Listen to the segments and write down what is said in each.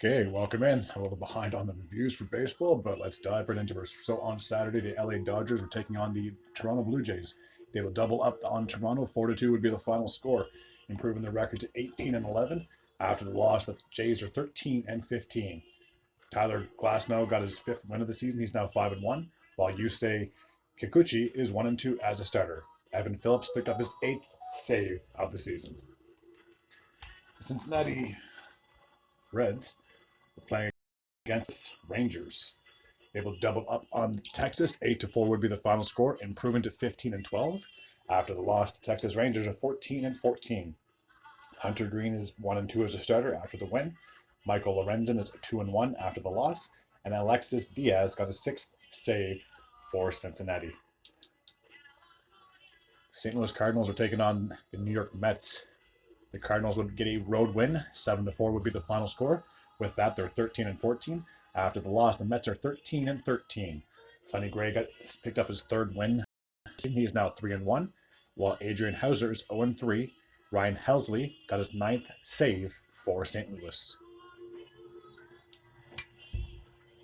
Okay, welcome in. A little behind on the reviews for baseball, but let's dive right into it. So on Saturday, the LA Dodgers were taking on the Toronto Blue Jays. They will double up on Toronto. 4-2 would be the final score, improving the record to 18 and 11. After the loss, the Jays are 13 and 15. Tyler Glasnow got his fifth win of the season. He's now 5 and 1, while Yusei Kikuchi is 1 and 2 as a starter. Evan Phillips picked up his eighth save of the season. The Cincinnati Reds were playing against Rangers. They will double up on Texas. 8-4 would be the final score, improving to 15 and 12. After the loss, the Texas Rangers are 14 and 14. Hunter Green is 1 and 2 as a starter after the win. Michael Lorenzen is 2 and 1 after the loss. And Alexis Diaz got a sixth save for Cincinnati. St. Louis Cardinals are taking on the New York Mets. The Cardinals would get a road win. 7-4 would be the final score. With that, they're 13 and 14. After the loss, the Mets are 13 and 13. Sonny Gray picked up his third win. He is now 3 and 1, while Adrian Hauser is 0 and 3. Ryan Helsley got his ninth save for St. Louis.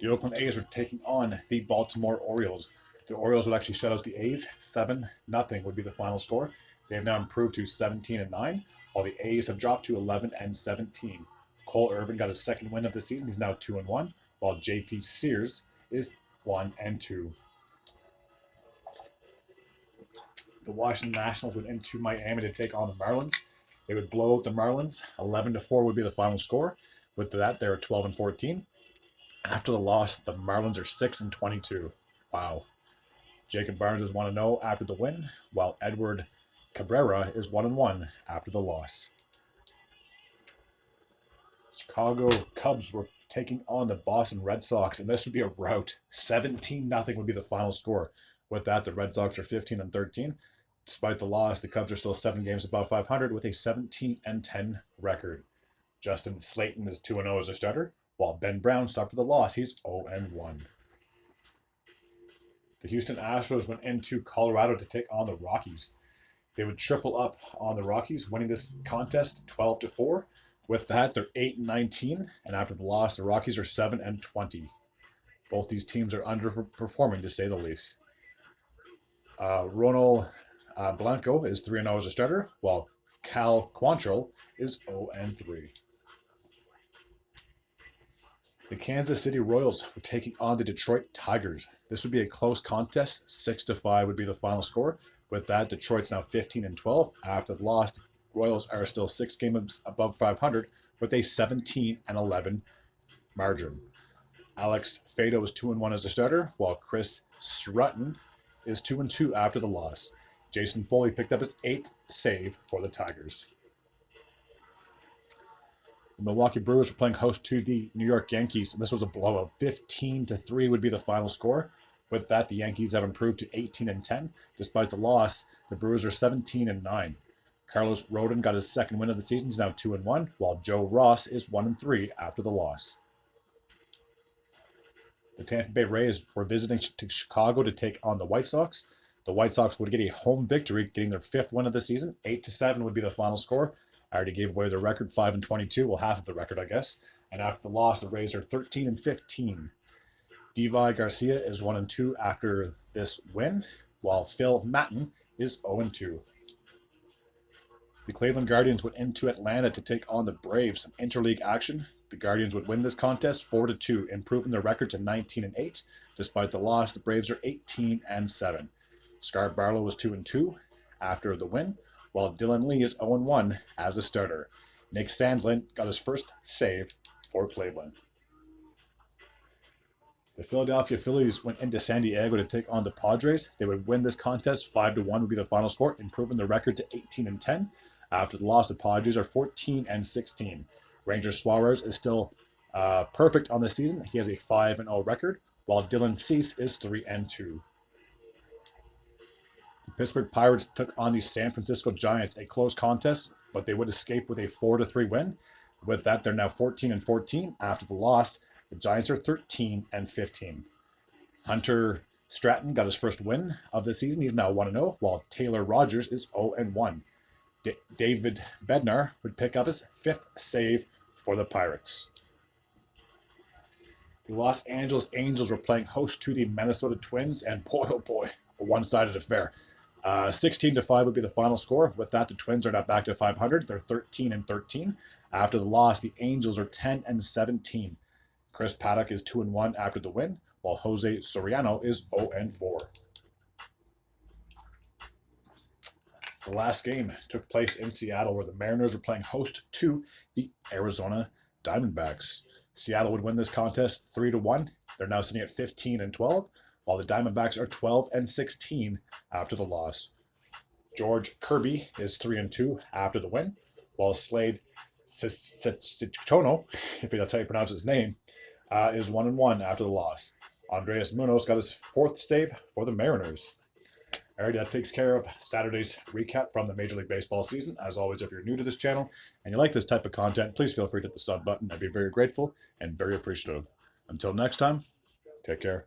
The Oakland A's are taking on the Baltimore Orioles. The Orioles would actually shut out the A's. 7-0 would be the final score. They have now improved to 17 and 9, while the A's have dropped to 11 and 17. Cole Irvin got his second win of the season. He's now 2 and 1, while J.P. Sears is 1 and 2. The Washington Nationals went into Miami to take on the Marlins. They would blow out the Marlins. 11-4 would be the final score. With that, they're 12 and 14. After the loss, the Marlins are 6 and 22. Wow. Jacob Barnes is 1 and 0 after the win, while Edward Cabrera is 1 and 1 after the loss. Chicago Cubs were taking on the Boston Red Sox, and this would be a rout. 17-0 would be the final score. With that, the Red Sox are 15 and 13. Despite the loss, the Cubs are still 7 games above 500 with a 17 and 10 record. Justin Slayton is 2 and 0 as a starter, while Ben Brown suffered the loss. He's 0 and 1. The Houston Astros went into Colorado to take on the Rockies. They would triple up on the Rockies, winning this contest 12-4. With that, they're 8 and 19, and after the loss, the Rockies are 7 and 20. Both these teams are underperforming, to say the least. Ronald Blanco is 3 and 0 as a starter, while Cal Quantrill is 0 and 3. The Kansas City Royals were taking on the Detroit Tigers. This would be a close contest. 6-5 would be the final score. With that, Detroit's now 15 and 12. After the loss, the Royals are still 6 games above 500 with a 17 and 11 margin. Alex Fado is 2 and 1 as a starter, while Chris Sutton is 2 and 2 after the loss. Jason Foley picked up his 8th save for the Tigers. The Milwaukee Brewers were playing host to the New York Yankees, and this was a blowout. 15-3 would be the final score. With that, the Yankees have improved to 18 and 10. Despite the loss, the Brewers are 17 and 9. Carlos Rodon got his second win of the season. He's now 2 and 1, while Joe Ross is 1 and 3 after the loss. The Tampa Bay Rays were visiting to Chicago to take on the White Sox. The White Sox would get a home victory, getting their 5th win of the season. 8-7 would be the final score. I already gave away their record, 5 and 22. Well, half of the record, I guess. And after the loss, the Rays are 13 and 15. Devi Garcia is 1 and 2 after this win, while Phil Maton is 0 and 2. The Cleveland Guardians went into Atlanta to take on the Braves. Some interleague action. The Guardians would win this contest 4-2, improving their record to 19 and 8. Despite the loss, the Braves are 18 and 7. Scar Barlow was 2 and 2 after the win, while Dylan Lee is 0 and 1 as a starter. Nick Sandlin got his first save for Cleveland. The Philadelphia Phillies went into San Diego to take on the Padres. They would win this contest 5-1 would be the final score, improving their record to 18 and 10. After the loss, the Padres are 14 and 16. Ranger Suarez is still perfect on the season. He has a 5 and 0 record, while Dylan Cease is 3 and 2. The Pittsburgh Pirates took on the San Francisco Giants, a close contest, but they would escape with a 4-3 win. With that, they're now 14 and 14. After the loss, the Giants are 13 and 15. Hunter Stratton got his first win of the season. He's now 1 and 0, while Taylor Rogers is 0 and 1. David Bednar would pick up his 5th save for the Pirates. The Los Angeles Angels were playing host to the Minnesota Twins, and boy, oh boy, a one-sided affair. 16-5 would be the final score. With that, the Twins are now back to 500. They're 13-13. After the loss, the Angels are 10-17. Chris Paddock is 2-1 after the win, while Jose Soriano is 0-4. The last game took place in Seattle, where the Mariners were playing host to the Arizona Diamondbacks. Seattle would win this contest 3-1. They're now sitting at 15-12, while the Diamondbacks are 12-16 after the loss. George Kirby is 3-2 after the win, while Slade Cichono, if that's how you pronounce his name, is 1-1 after the loss. Andres Munoz got his 4th save for the Mariners. All right, that takes care of Saturday's recap from the Major League Baseball season. As always, if you're new to this channel and you like this type of content, please feel free to hit the sub button. I'd be very grateful and very appreciative. Until next time, take care.